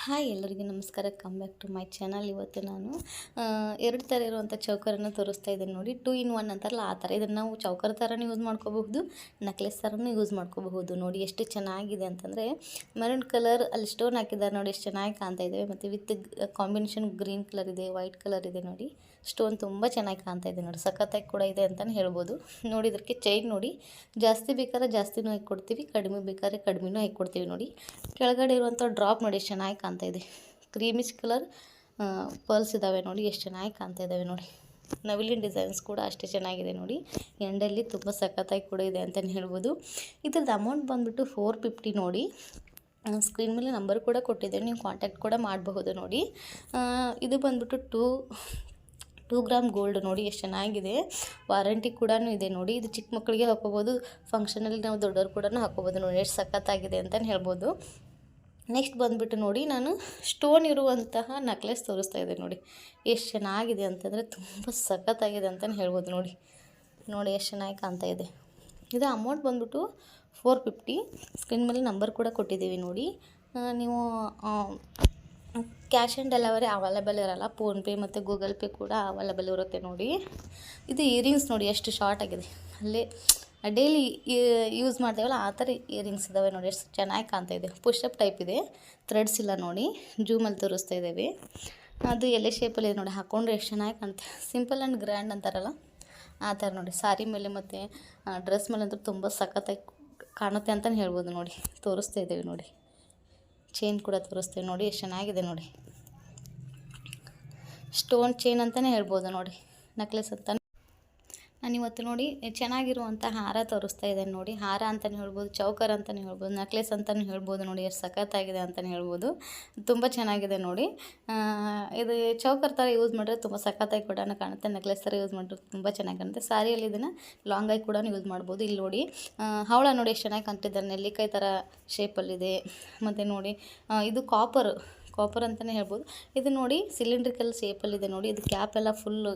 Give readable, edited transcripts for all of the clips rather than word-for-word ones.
Hi ಎಲ್ಲರಿಗೂ ನಮಸ್ಕಾರ. Come back to my channel. ಇವತ್ತು ನಾನು ಎರಡು ಥರ ಇರುವಂಥ ಚೌಕರನ್ನು ತೋರಿಸ್ತಾ ಇದ್ದೀನಿ ನೋಡಿ. 2 in 1 ಅಂತಾರಲ್ಲ ಆ ಥರ. ಇದನ್ನು ನಾವು ಚೌಕರ್ ಥರನೂ ಯೂಸ್ ಮಾಡ್ಕೋಬಹುದು, ನೆಕ್ಲೆಸ್ ಥರನೂ ಯೂಸ್ ಮಾಡ್ಕೋಬಹುದು. ನೋಡಿ ಎಷ್ಟು ಚೆನ್ನಾಗಿದೆ ಅಂತಂದರೆ, ಮೆರೂನ್ ಕಲರ್ ಅಲ್ಲಿ ಸ್ಟೋನ್ ಹಾಕಿದ್ದಾರೆ ನೋಡಿ, ಎಷ್ಟು ಚೆನ್ನಾಗಿ ಕಾಣ್ತಾ ಇದೆ. ಮತ್ತು ವಿತ್ ಕಾಂಬಿನೇಷನ್ ಗ್ರೀನ್ ಕಲರ್ ಇದೆ, ವೈಟ್ ಕಲರ್ ಇದೆ ನೋಡಿ. ಸ್ಟೋನ್ ತುಂಬ ಚೆನ್ನಾಗಿ ಕಾಣ್ತಾ ಇದೆ ನೋಡಿ, ಸಖತ್ತಾಗಿ ಕೂಡ ಇದೆ ಅಂತಲೇ ಹೇಳ್ಬೋದು. ನೋಡಿ ಇದಕ್ಕೆ ಚೈನ್ ನೋಡಿ, ಜಾಸ್ತಿ ಬೇಕಾದ್ರೆ ಜಾಸ್ತಿನೂ ಹಾಕಿ ಕೊಡ್ತೀವಿ, ಕಡಿಮೆ ಬೇಕಾದ್ರೆ ಕಡಿಮೆನೂ ಹಾಕಿ ಕೊಡ್ತೀವಿ ನೋಡಿ. ಕೆಳಗಡೆ ಇರುವಂಥ ಡ್ರಾಪ್ ನೋಡಿ ಚೆನ್ನಾಗಿ ಕಾಣ್ತಾ ಇದೆ. ಕ್ರೀಮಿಶ್ ಕಲರ್ ಪರ್ಲ್ಸ್ ಇದ್ದಾವೆ ನೋಡಿ, ಎಷ್ಟು ಚೆನ್ನಾಗಿ ಕಾಣ್ತಾ ಇದ್ದಾವೆ ನೋಡಿ. ನವಿಲಿನ ಡಿಸೈನ್ಸ್ ಕೂಡ ಅಷ್ಟೇ ಚೆನ್ನಾಗಿದೆ ನೋಡಿ. ಎಂಡಲ್ಲಿ ತುಂಬ ಸಖತ್ತಾಗಿ ಕೂಡ ಇದೆ ಅಂತಲೇ ಹೇಳ್ಬೋದು. ಇದ್ರದ್ದು ಅಮೌಂಟ್ ಬಂದುಬಿಟ್ಟು 450 ನೋಡಿ. ಸ್ಕ್ರೀನ್ ಮೇಲೆ ನಂಬರ್ ಕೂಡ ಕೊಟ್ಟಿದ್ದೇನೆ, ನೀವು ಕಾಂಟ್ಯಾಕ್ಟ್ ಕೂಡ ಮಾಡಬಹುದು ನೋಡಿ. ಇದು ಬಂದುಬಿಟ್ಟು 2 ಗ್ರಾಮ್ ಗೋಲ್ಡ್ ನೋಡಿ, ಎಷ್ಟು ಚೆನ್ನಾಗಿದೆ. ವಾರಂಟಿ ಕೂಡ ಇದೆ ನೋಡಿ. ಇದು ಚಿಕ್ಕ ಮಕ್ಕಳಿಗೆ ಹಾಕೋಬೋದು, ಫಂಕ್ಷನಲ್ಲಿ ನಾವು ದೊಡ್ಡವ್ರು ಕೂಡ ಹಾಕೋಬೋದು ನೋಡಿ. ಎಷ್ಟು ಸಖತ್ತಾಗಿದೆ ಅಂತಲೇ ಹೇಳ್ಬೋದು. ನೆಕ್ಸ್ಟ್ ಬಂದುಬಿಟ್ಟು ನೋಡಿ, ನಾನು ಸ್ಟೋನ್ ಇರುವಂತಹ ನೆಕ್ಲೆಸ್ ತೋರಿಸ್ತಾ ಇದ್ದೆ ನೋಡಿ. ಎಷ್ಟು ಚೆನ್ನಾಗಿದೆ ಅಂತಂದರೆ ತುಂಬ ಸಖತ್ತಾಗಿದೆ ಅಂತಲೇ ಹೇಳ್ಬೋದು ನೋಡಿ. ನೋಡಿ ಎಷ್ಟು ಚೆನ್ನಾಗಿ ಕಾಣ್ತಾ ಇದೆ. ಇದು ಅಮೌಂಟ್ ಬಂದುಬಿಟ್ಟು 450. ಸ್ಕ್ರೀನ್ ಮೇಲೆ ನಂಬರ್ ಕೂಡ ಕೊಟ್ಟಿದ್ದೀವಿ ನೋಡಿ. ನೀವು ಕ್ಯಾಶ್ ಆನ್ ಡೆಲಿವರಿ ಅವೈಲೇಬಲ್ ಇರೋಲ್ಲ, ಫೋನ್ಪೇ ಮತ್ತು ಗೂಗಲ್ ಪೇ ಕೂಡ ಅವೈಲೇಬಲ್ ಇರುತ್ತೆ ನೋಡಿ. ಇದು ಇಯರಿಂಗ್ಸ್ ನೋಡಿ ಎಷ್ಟು ಶಾರ್ಟ್ ಆಗಿದೆ. ಅಲ್ಲೇ ಡೈಲಿ ಯೂಸ್ ಮಾಡ್ತೇವಲ್ಲ ಆ ಥರ ಇಯರಿಂಗ್ಸ್ ಇದ್ದಾವೆ ನೋಡಿ, ಎಷ್ಟು ಚೆನ್ನಾಗಿ ಕಾಣ್ತಾ ಇದೆ. ಪುಷಪ್ ಟೈಪ್ ಇದೆ, ಥ್ರೆಡ್ಸ್ ಇಲ್ಲ ನೋಡಿ. ಜೂಮಲ್ಲಿ ತೋರಿಸ್ತಾ ಇದ್ದೇವೆ. ಅದು ಎಲೆ ಶೇಪಲ್ಲಿ ಇದೆ ನೋಡಿ, ಹಾಕ್ಕೊಂಡ್ರೆ ಎಷ್ಟು ಚೆನ್ನಾಗಿ ಕಾಣುತ್ತೆ. ಸಿಂಪಲ್ ಆ್ಯಂಡ್ ಗ್ರ್ಯಾಂಡ್ ಅಂತಾರಲ್ಲ ಆ ಥರ ನೋಡಿ. ಸಾರಿ ಮೇಲೆ ಮತ್ತು ಡ್ರೆಸ್ ಮೇಲೆ ಅಂತೂ ತುಂಬ ಸಖತ್ತಾಗಿ ಕಾಣುತ್ತೆ ಅಂತಲೇ ಹೇಳ್ಬೋದು ನೋಡಿ. ತೋರಿಸ್ತಾ ಇದ್ದೇವೆ ನೋಡಿ. ಚೈನ್ ಕೂಡ ತೋರಿಸ್ತೇವೆ ನೋಡಿ, ಎಷ್ಟು ಚೆನ್ನಾಗಿದೆ ನೋಡಿ. ಸ್ಟೋನ್ ಚೈನ್ ಅಂತಲೇ ಹೇಳ್ಬೋದು ನೋಡಿ, ನೆಕ್ಲೆಸ್ ಅಂತ. ನಾನಿವತ್ತು ನೋಡಿ ಚೆನ್ನಾಗಿರುವಂಥ ಹಾರ ತೋರಿಸ್ತಾ ಇದ್ದೇನೆ ನೋಡಿ. ಹಾರ ಅಂತಲೇ ಹೇಳ್ಬೋದು, ಚೌಕರ್ ಅಂತಲೇ ಹೇಳ್ಬೋದು, ನೆಕ್ಲೆಸ್ ಅಂತಲೇ ಹೇಳ್ಬೋದು ನೋಡಿ. ಎಷ್ಟು ಸಖತ್ತಾಗಿದೆ ಅಂತಲೇ ಹೇಳ್ಬೋದು. ತುಂಬ ಚೆನ್ನಾಗಿದೆ ನೋಡಿ. ಇದು ಚೌಕರ್ ಥರ ಯೂಸ್ ಮಾಡಿದ್ರೆ ತುಂಬ ಸಖತ್ತಾಗಿ ಕೂಡ ಕಾಣುತ್ತೆ. ನೆಕ್ಲೆಸ್ ಥರ ಯೂಸ್ ಮಾಡಿದ್ರೆ ತುಂಬ ಚೆನ್ನಾಗಿ ಕಾಣುತ್ತೆ. ಸ್ಯಾರಿಯಲ್ಲಿ ಇದನ್ನು ಲಾಂಗಾಗಿ ಕೂಡ ಯೂಸ್ ಮಾಡ್ಬೋದು. ಇಲ್ಲಿ ನೋಡಿ ಹವಳ ನೋಡಿ ಎಷ್ಟು ಚೆನ್ನಾಗಿ ಕಾಣ್ತಿದ್ದಾರೆ, ನೆಲ್ಲಿಕಾಯಿ ಥರ ಶೇಪಲ್ಲಿದೆ. ಮತ್ತು ನೋಡಿ ಇದು ಕಾಪರ್ ಅಂತಲೇ ಹೇಳ್ಬೋದು. ಇದು ನೋಡಿ ಸಿಲಿಂಡ್ರಿಕಲ್ ಶೇಪಲ್ಲಿದೆ ನೋಡಿ. ಇದು ಕ್ಯಾಪ್ ಎಲ್ಲ ಫುಲ್ಲು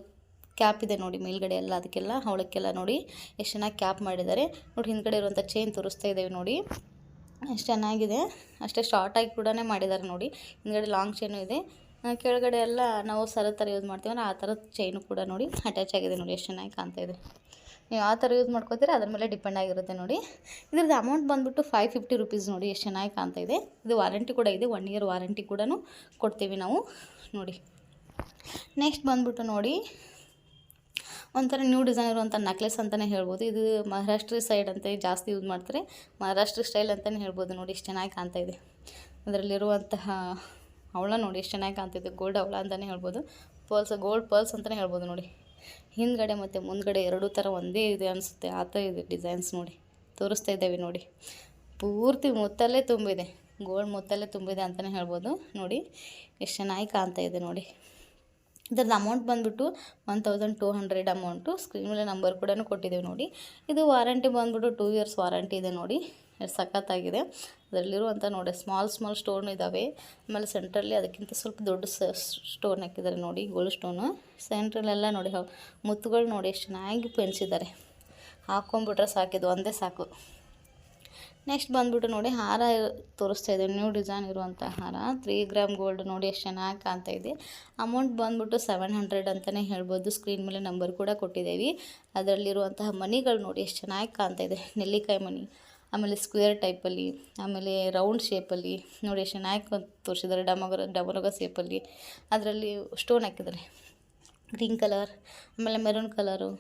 ಕ್ಯಾಪ್ ಇದೆ ನೋಡಿ, ಮೇಲ್ಗಡೆ ಎಲ್ಲ ಅದಕ್ಕೆಲ್ಲ ಹವಳಕ್ಕೆಲ್ಲ ನೋಡಿ ಎಷ್ಟು ಚೆನ್ನಾಗಿ ಕ್ಯಾಪ್ ಮಾಡಿದ್ದಾರೆ ನೋಡಿ. ಹಿಂದ್ಗಡೆ ಇರುವಂಥ ಚೈನ್ ತೋರಿಸ್ತಾ ಇದ್ದೇವೆ ನೋಡಿ, ಎಷ್ಟು ಚೆನ್ನಾಗಿದೆ. ಅಷ್ಟೇ ಶಾರ್ಟಾಗಿ ಕೂಡ ಮಾಡಿದ್ದಾರೆ ನೋಡಿ. ಹಿಂದ್ಗಡೆ ಲಾಂಗ್ ಚೈನು ಇದೆ, ಕೆಳಗಡೆ ಎಲ್ಲ ನಾವು ಸರ ಥರ ಯೂಸ್ ಮಾಡ್ತೀವಲ್ಲ ಆ ಥರದ ಚೈನು ಕೂಡ ನೋಡಿ ಅಟ್ಯಾಚ್ ಆಗಿದೆ ನೋಡಿ. ಎಷ್ಟು ಚೆನ್ನಾಗಿ ಕಾಣ್ತಾ ಇದೆ. ನೀವು ಯಾವ ಥರ ಯೂಸ್ ಮಾಡ್ಕೋತೀರ ಅದ್ರ ಮೇಲೆ ಡಿಪೆಂಡ್ ಆಗಿರುತ್ತೆ ನೋಡಿ. ಇದ್ರದ್ದು ಅಮೌಂಟ್ ಬಂದುಬಿಟ್ಟು 550 ರುಪೀಸ್ ನೋಡಿ. ಎಷ್ಟು ಚೆನ್ನಾಗಿ ಕಾಣ್ತಾ ಇದೆ. ಇದು ವಾರಂಟಿ ಕೂಡ ಇದೆ, 1 year ವಾರಂಟಿ ಕೂಡ ಕೊಡ್ತೀವಿ ನಾವು ನೋಡಿ. ನೆಕ್ಸ್ಟ್ ಬಂದುಬಿಟ್ಟು ನೋಡಿ, ಒಂಥರ ನ್ಯೂ ಡಿಸೈನ್ ಇರುವಂಥ ನೆಕ್ಲೆಸ್ ಅಂತಲೇ ಹೇಳ್ಬೋದು. ಇದು ಮಹಾರಾಷ್ಟ್ರ ಸೈಡ್ ಅಂತ ಜಾಸ್ತಿ ಯೂಸ್ ಮಾಡ್ತಾರೆ, ಮಹಾರಾಷ್ಟ್ರ ಸ್ಟೈಲ್ ಅಂತಲೇ ಹೇಳ್ಬೋದು ನೋಡಿ. ಎಷ್ಟು ಚೆನ್ನಾಗಿ ಕಾಣ್ತಾ ಇದೆ. ಅದರಲ್ಲಿರುವಂತಹ ಹವಳ ನೋಡಿ ಎಷ್ಟು ಚೆನ್ನಾಗಿ ಕಾಣ್ತಿದೆ. ಗೋಲ್ಡ್ ಹವಳ ಅಂತಲೇ ಹೇಳ್ಬೋದು, ಗೋಲ್ಡ್ ಪರ್ಲ್ಸ್ ಅಂತಲೇ ಹೇಳ್ಬೋದು ನೋಡಿ. ಹಿಂದ್ಗಡೆ ಮತ್ತು ಮುಂದ್ಗಡೆ ಎರಡೂ ಥರ ಒಂದೇ ಇದೆ ಅನಿಸುತ್ತೆ, ಆ ಥರ ಇದೆ ಡಿಸೈನ್ಸ್ ನೋಡಿ. ತೋರಿಸ್ತಾ ಇದ್ದೇವೆ ನೋಡಿ. ಪೂರ್ತಿ ಮುತ್ತಲ್ಲೇ ತುಂಬಿದೆ, ಗೋಲ್ಡ್ ಮುತ್ತಲ್ಲೇ ತುಂಬಿದೆ ಅಂತಲೇ ಹೇಳ್ಬೋದು ನೋಡಿ. ಎಷ್ಟು ಚೆನ್ನಾಗಿ ಕಾಣ್ತಾ ಇದೆ ನೋಡಿ. ಇದ್ರದ್ದು ಅಮೌಂಟ್ ಬಂದುಬಿಟ್ಟು 1200 ಅಮೌಂಟು. ಸ್ಕ್ರೀನ್ ಮೇಲೆ ನಂಬರ್ ಕೂಡ ಕೊಟ್ಟಿದ್ದೇವೆ ನೋಡಿ. ಇದು ವಾರಂಟಿ ಬಂದುಬಿಟ್ಟು 2 years ವಾರಂಟಿ ಇದೆ ನೋಡಿ. ಎಷ್ಟು ಸಖತ್ತಾಗಿದೆ. ಅದರಲ್ಲಿರುವಂಥ ನೋಡಿ ಸ್ಮಾಲ್ ಸ್ಟೋನ್ ಇದ್ದಾವೆ. ಆಮೇಲೆ ಸೆಂಟ್ರಲ್ಲಿ ಅದಕ್ಕಿಂತ ಸ್ವಲ್ಪ ದೊಡ್ಡ ಸ್ಟೋನ್ ಹಾಕಿದ್ದಾರೆ ನೋಡಿ, ಗೋಲ್ಡ್ ಸ್ಟೋನು. ಸೆಂಟ್ರಲ್ಲೆಲ್ಲ ನೋಡಿ ಮುತ್ತುಗಳು ನೋಡಿ ಎಷ್ಟು ಚೆನ್ನಾಗಿ ಪೆನ್ಸಿದ್ದಾರೆ. ಹಾಕ್ಕೊಂಬಿಟ್ರೆ ಸಾಕಿದು ಒಂದೇ ಸಾಕು. ನೆಕ್ಸ್ಟ್ ಬಂದುಬಿಟ್ಟು ನೋಡಿ ಹಾರ ತೋರಿಸ್ತಾ ಇದೆ, ನ್ಯೂ ಡಿಸೈನ್ ಇರುವಂಥ ಹಾರ. 3 ಗ್ರಾಮ್ ಗೋಲ್ಡ್ ನೋಡಿ ಎಷ್ಟು ಚೆನ್ನಾಗಿ ಕಾಣ್ತಾ ಇದೆ. ಅಮೌಂಟ್ ಬಂದುಬಿಟ್ಟು 700 ಅಂತಲೇ ಹೇಳ್ಬೋದು. ಸ್ಕ್ರೀನ್ ಮೇಲೆ ನಂಬರ್ ಕೂಡ ಕೊಟ್ಟಿದ್ದೇವೆ. ಅದರಲ್ಲಿರುವಂತಹ ಮಣಿಗಳು ನೋಡಿ ಎಷ್ಟು ಚೆನ್ನಾಗಿ ಕಾಣ್ತಾ ಇದೆ. ನೆಲ್ಲಿಕಾಯಿ ಮಣಿ, ಆಮೇಲೆ ಸ್ಕ್ವೇರ್ ಟೈಪಲ್ಲಿ, ಆಮೇಲೆ ರೌಂಡ್ ಶೇಪಲ್ಲಿ ನೋಡಿ ಎಷ್ಟು ಚೆನ್ನಾಗಿ ತೋರಿಸಿದ್ದಾರೆ. ಡಮರುಗ ಶೇಪಲ್ಲಿ ಅದರಲ್ಲಿ ಸ್ಟೋನ್ ಹಾಕಿದ್ದಾರೆ. ಗ್ರೀನ್ ಕಲರ್ ಆಮೇಲೆ ಮೆರೂನ್ ಕಲರು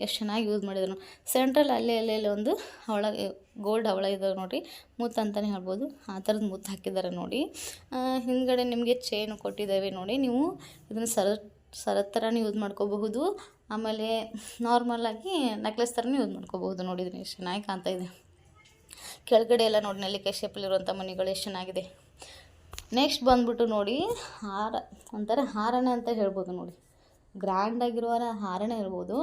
ಎಷ್ಟು ಚೆನ್ನಾಗಿ ಯೂಸ್ ಮಾಡಿದ್ರು. ಸೆಂಟ್ರಲ್ ಅಲ್ಲೇ ಒಂದು ಹವಳ, ಗೋಲ್ಡ್ ಹವಳ ಇದೆ ನೋಡಿರಿ, ಮುತ್ತು ಅಂತಲೇ ಹೇಳ್ಬೋದು. ಆ ಥರದ್ದು ಮುತ್ತು ಹಾಕಿದ್ದಾರೆ ನೋಡಿ. ಹಿಂದ್ಗಡೆ ನಿಮಗೆ ಚೈನು ಕೊಟ್ಟಿದ್ದೇವೆ ನೋಡಿ. ನೀವು ಇದನ್ನು ಸರದ ಥರನೂ ಯೂಸ್ ಮಾಡ್ಕೋಬಹುದು, ಆಮೇಲೆ ನಾರ್ಮಲಾಗಿ ನೆಕ್ಲೆಸ್ ಥರನೂ ಯೂಸ್ ಮಾಡ್ಕೋಬಹುದು ನೋಡಿ. ಇದನ್ನು ಎಷ್ಟು ಚೆನ್ನಾಗಿ ಕಾಣ್ತಾ ಇದೆ. ಕೆಳಗಡೆ ಎಲ್ಲ ನೋಡಿ ನೆಲ್ಲಿಕಾಯಿ ಶೇಪಲ್ಲಿರುವಂಥ ಮಣಿಗಳು ಎಷ್ಟು ಚೆನ್ನಾಗಿದೆ. ನೆಕ್ಸ್ಟ್ ಬಂದುಬಿಟ್ಟು ನೋಡಿ ಹಾರ, ಒಂಥರ ಹಾರನೇ ಅಂತ ಹೇಳ್ಬೋದು ನೋಡಿ. ಗ್ರ್ಯಾಂಡಾಗಿರುವ ಹಾರನೇ ಇರ್ಬೋದು.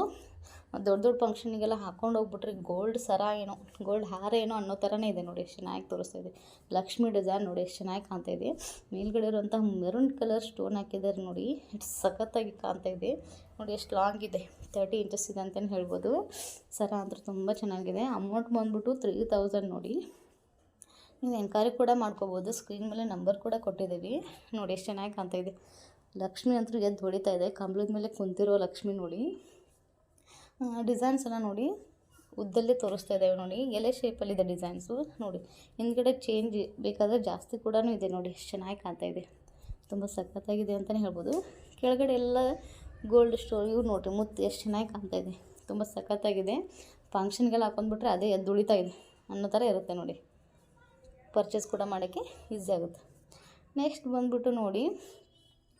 ದೊಡ್ಡ ಫಂಕ್ಷನಿಗೆಲ್ಲ ಹಾಕ್ಕೊಂಡು ಹೋಗ್ಬಿಟ್ರೆ ಗೋಲ್ಡ್ ಸರ ಏನೋ, ಗೋಲ್ಡ್ ಹಾರ ಏನೋ ಅನ್ನೋ ಥರನೇ ಇದೆ ನೋಡಿ. ಎಷ್ಟು ಚೆನ್ನಾಗಿ ತೋರಿಸ್ತಾ ಇದೆ. ಲಕ್ಷ್ಮಿ ಡಿಸೈನ್ ನೋಡಿ ಎಷ್ಟು ಚೆನ್ನಾಗಿ ಕಾಣ್ತಾ ಇದೆ. ಮೇಲ್ಗಡೆ ಇರುವಂಥ ಮೆರೂನ್ ಕಲರ್ ಸ್ಟೋನ್ ಹಾಕಿದ್ದಾರೆ ನೋಡಿ, ಎಷ್ಟು ಸಖತ್ತಾಗಿ ಕಾಣ್ತಾ ಇದೆ ನೋಡಿ. ಎಷ್ಟು ಲಾಂಗ್ ಇದೆ, 30 inches ಇದೆ ಅಂತಲೇ ಹೇಳ್ಬೋದು. ಸರ ಅಂತೂ ತುಂಬ ಚೆನ್ನಾಗಿದೆ. ಅಮೌಂಟ್ ಬಂದುಬಿಟ್ಟು 3000 ನೋಡಿ. ನೀವು ಎನ್ಕ್ವೈರಿ ಕೂಡ ಮಾಡ್ಕೋಬೋದು. ಸ್ಕ್ರೀನ್ ಮೇಲೆ ನಂಬರ್ ಕೂಡ ಕೊಟ್ಟಿದ್ದೀವಿ ನೋಡಿ. ಎಷ್ಟು ಚೆನ್ನಾಗಿ ಕಾಣ್ತಾ ಇದೆ. ಲಕ್ಷ್ಮಿ ಅಂತೂ ಎದ್ದು ಹೊಡಿತಾ ಇದೆ. ಕಂಬಳದ ಮೇಲೆ ಕುಂತಿರೋ ಲಕ್ಷ್ಮಿ ನೋಡಿ. ಡಿಸೈನ್ಸ್ ಎಲ್ಲ ನೋಡಿ ಉದ್ದಲ್ಲೇ ತೋರಿಸ್ತಾ ಇದ್ದೇವೆ ನೋಡಿ. ಎಲೆ ಶೇಪಲ್ಲಿದೆ ಡಿಸೈನ್ಸು ನೋಡಿ. ಹಿಂದ್ಗಡೆ ಚೇಂಜ್ ಬೇಕಾದರೆ ಜಾಸ್ತಿ ಕೂಡ ಇದೆ ನೋಡಿ. ಎಷ್ಟು ಚೆನ್ನಾಗಿ ಕಾಣ್ತಾ ಇದೆ. ತುಂಬ ಸಖತ್ತಾಗಿದೆ ಅಂತಲೇ ಹೇಳ್ಬೋದು. ಕೆಳಗಡೆ ಎಲ್ಲ ಗೋಲ್ಡ್ ಸ್ಟೋನ್ ಇವು ನೋಡಿರಿ, ಮುತ್ತು ಎಷ್ಟು ಚೆನ್ನಾಗಿ ಕಾಣ್ತಾ ಇದೆ. ತುಂಬ ಸಖತ್ತಾಗಿದೆ. ಫಂಕ್ಷನ್ಗೆಲ್ಲ ಹಾಕೊಂಡ್ಬಿಟ್ರೆ ಅದೇ ಎದ್ದು ಉಳಿತಾ ಇದೆ ಅನ್ನೋ ಥರ ಇರುತ್ತೆ ನೋಡಿ. ಪರ್ಚೇಸ್ ಕೂಡ ಮಾಡೋಕ್ಕೆ ಈಸಿ ಆಗುತ್ತೆ. ನೆಕ್ಸ್ಟ್ ಬಂದ್ಬಿಟ್ಟು ನೋಡಿ,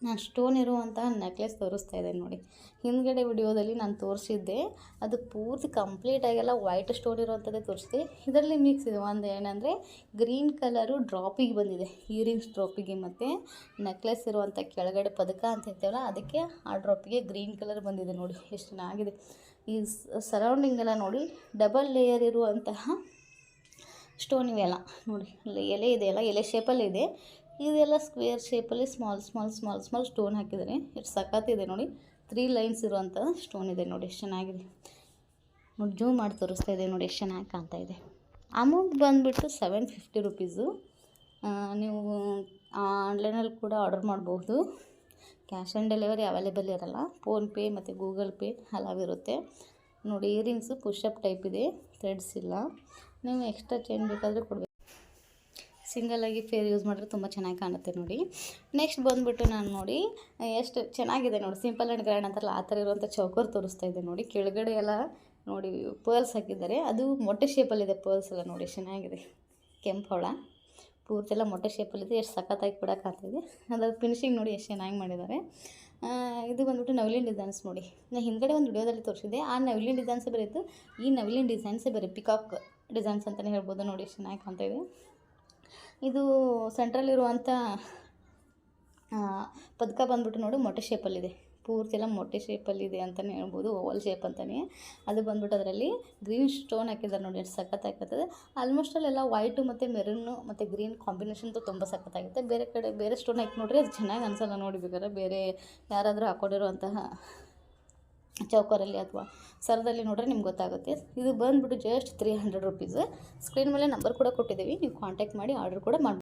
ನಾನು ಸ್ಟೋನ್ ಇರುವಂತಹ ನೆಕ್ಲೆಸ್ ತೋರಿಸ್ತಾ ಇದ್ದೇನೆ ನೋಡಿ. ಹಿಂದ್ಗಡೆ ವಿಡಿಯೋದಲ್ಲಿ ನಾನು ತೋರಿಸಿದ್ದೆ, ಅದು ಪೂರ್ತಿ ಕಂಪ್ಲೀಟಾಗೆಲ್ಲ ವೈಟ್ ಸ್ಟೋನ್ ಇರುವಂಥದ್ದೇ ತೋರಿಸಿದೆ. ಇದರಲ್ಲಿ ಮಿಕ್ಸ್ ಇದೆ. ಒಂದು ಏನಂದರೆ ಗ್ರೀನ್ ಕಲರು ಡ್ರಾಪಿಗೆ ಬಂದಿದೆ, ಇಯರಿಂಗ್ಸ್ ಡ್ರಾಪಿಗೆ, ಮತ್ತು ನೆಕ್ಲೆಸ್ ಇರುವಂಥ ಕೆಳಗಡೆ ಪದಕ ಅಂತ ಹೇಳ್ತೇವಲ್ಲ ಅದಕ್ಕೆ ಆ ಡ್ರಾಪಿಗೆ ಗ್ರೀನ್ ಕಲರ್ ಬಂದಿದೆ ನೋಡಿ. ಎಷ್ಟು ಚೆನ್ನಾಗಿದೆ. ಈ ಸರೌಂಡಿಂಗ್ ಎಲ್ಲ ನೋಡಿ ಡಬಲ್ ಲೇಯರ್ ಇರುವಂತಹ ಸ್ಟೋನ್ ಇವೆಲ್ಲ ನೋಡಿ. ಎಲೆ ಇದೆಯಲ್ಲ, ಎಲೆ ಶೇಪಲ್ಲಿ ಇದೆ. ಇದೆಲ್ಲ ಸ್ಕ್ವೇರ್ ಶೇಪಲ್ಲಿ ಸ್ಮಾಲ್ ಸ್ಟೋನ್ ಹಾಕಿದ್ದಾರೆ. ಎಷ್ಟು ಸಖತ್ತಿದೆ ನೋಡಿ. 3 ಲೈನ್ಸ್ ಇರುವಂಥ ಸ್ಟೋನ್ ಇದೆ ನೋಡಿ. ಎಷ್ಟು ಚೆನ್ನಾಗಿದೆ ನೋಡಿ. ಜೂಮ್ ಮಾಡಿ ತೋರಿಸ್ತಾ ಇದೆ ನೋಡಿ. ಎಷ್ಟು ಚೆನ್ನಾಗಿ ಕಾಣ್ತಾ ಇದೆ. ಅಮೌಂಟ್ ಬಂದುಬಿಟ್ಟು 750 ರುಪೀಸು. ನೀವು ಆನ್ಲೈನಲ್ಲಿ ಕೂಡ ಆರ್ಡರ್ ಮಾಡ್ಬೋದು. ಕ್ಯಾಶ್ ಆನ್ ಡೆಲಿವರಿ ಅವೈಲೇಬಲ್ ಇರೋಲ್ಲ. ಫೋನ್ಪೇ ಮತ್ತು ಗೂಗಲ್ ಪೇ ಅಲವ್ ಇರುತ್ತೆ ನೋಡಿ. ಇಯರಿಂಗ್ಸು ಪುಷಪ್ ಟೈಪ್ ಇದೆ, ಥ್ರೆಡ್ಸ್ ಇಲ್ಲ. ನೀವು ಎಕ್ಸ್ಟ್ರಾ ಚೈನ್ ಬೇಕಾದರೆ ಕೊಡಬೇಕು. ಸಿಂಗಲಾಗಿ ಫೇರ್ ಯೂಸ್ ಮಾಡಿದ್ರೆ ತುಂಬ ಚೆನ್ನಾಗಿ ಕಾಣುತ್ತೆ ನೋಡಿ. ನೆಕ್ಸ್ಟ್ ಬಂದುಬಿಟ್ಟು ನಾನು ನೋಡಿ ಎಷ್ಟು ಚೆನ್ನಾಗಿದೆ ನೋಡಿ. ಸಿಂಪಲ್ ಆ್ಯಂಡ್ ಗ್ರ್ಯಾಂಡ್ ಅಂತಾರಲ್ಲ ಆ ಥರ ಇರುವಂಥ ಚೌಕರ್ ತೋರಿಸ್ತಾ ಇದೆ ನೋಡಿ. ಕೆಳಗಡೆ ಎಲ್ಲ ನೋಡಿ ಪರ್ಲ್ಸ್ ಹಾಕಿದ್ದಾರೆ. ಅದು ಮೊಟ್ಟೆ ಶೇಪಲ್ಲಿದೆ ಪರ್ಲ್ಸ್ ಎಲ್ಲ ನೋಡಿ. ಎಷ್ಟು ಚೆನ್ನಾಗಿದೆ. ಕೆಂಪು ಹವಳ ಪೂರ್ತಿ ಎಲ್ಲ ಮೊಟ್ಟೆ ಶೇಪಲ್ಲಿದೆ. ಎಷ್ಟು ಸಖತ್ತಾಗಿ ಕೂಡ ಕಾಣ್ತಿದೆ. ಅದರ ಫಿನಿಶಿಂಗ್ ನೋಡಿ ಎಷ್ಟು ಚೆನ್ನಾಗಿ ಮಾಡಿದ್ದಾರೆ. ಇದು ಬಂದುಬಿಟ್ಟು ನವಿಲಿನ ಡಿಸೈನ್ಸ್ ನೋಡಿ. ನಾನು ಹಿಂದ್ಗಡೆ ಒಂದು ವಿಡಿಯೋದಲ್ಲಿ ತೋರಿಸಿದ್ದೆ. ಆ ನವಿಲಿನ ಡಿಸೈನ್ಸೇ ಬೇರೆ ಇತ್ತು, ಈ ನವಿಲಿನ ಡಿಸೈನ್ಸೇ ಬೇರೆ. ಪಿಕಾಕ್ ಡಿಸೈನ್ಸ್ ಅಂತಲೇ ಹೇಳ್ಬೋದು ನೋಡಿ. ಎಷ್ಟು ಚೆನ್ನಾಗಿ ಕಾಣ್ತಾ ಇದೆ. ಇದು ಸೆಂಟ್ರಲ್ಲಿರುವಂಥ ಪದಕ ಬಂದುಬಿಟ್ಟು ನೋಡಿ ಮೊಟ್ಟೆ ಶೇಪಲ್ಲಿದೆ. ಪೂರ್ತಿ ಎಲ್ಲ ಮೊಟ್ಟೆ ಶೇಪಲ್ಲಿದೆ ಅಂತಲೇ ಹೇಳ್ಬೋದು, ಓವಲ್ ಶೇಪ್ ಅಂತಲೇ. ಅದು ಬಂದುಬಿಟ್ಟು ಅದರಲ್ಲಿ ಗ್ರೀನ್ ಸ್ಟೋನ್ ಹಾಕಿದ್ದಾರೆ ನೋಡಿ. ಎಷ್ಟು ಸಖತ್ತಾಗಿರ್ತದೆ. ಆಲ್ಮೋಸ್ಟ್ ಅಲ್ಲೆಲ್ಲ ವೈಟು ಮತ್ತು ಮೆರೂನು ಮತ್ತು ಗ್ರೀನ್ ಕಾಂಬಿನೇಷನ್ ತುಂಬ ಸಖತ್ತಾಗುತ್ತೆ. ಬೇರೆ ಕಡೆ ಬೇರೆ ಸ್ಟೋನ್ ಹಾಕಿ ನೋಡ್ರಿ ಅದು ಚೆನ್ನಾಗಿ ಅನಿಸಲ್ಲ ನೋಡಿ. ಬೇಕಾದ್ರೆ ಬೇರೆ ಯಾರಾದರೂ ಹಾಕ್ಕೊಂಡಿರುವಂತಹ ಚೌಕರಲ್ಲಿ ಅಥವಾ ಸರದಲ್ಲಿ ನೋಡ್ರೆ ನಿಮ್ಗೆ ಗೊತ್ತಾಗುತ್ತೆ. ಇದು ಬಂದುಬಿಟ್ಟು ಜಸ್ಟ್ 300 ರುಪೀಸ್. ಸ್ಕ್ರೀನ್ ಮೇಲೆ ನಂಬರ್ ಕೂಡ ಕೊಟ್ಟಿದ್ದೀವಿ, ನೀವು ಕಾಂಟ್ಯಾಕ್ಟ್ ಮಾಡಿ ಆರ್ಡರ್ ಕೂಡ ಮಾಡ್ಬೋದು.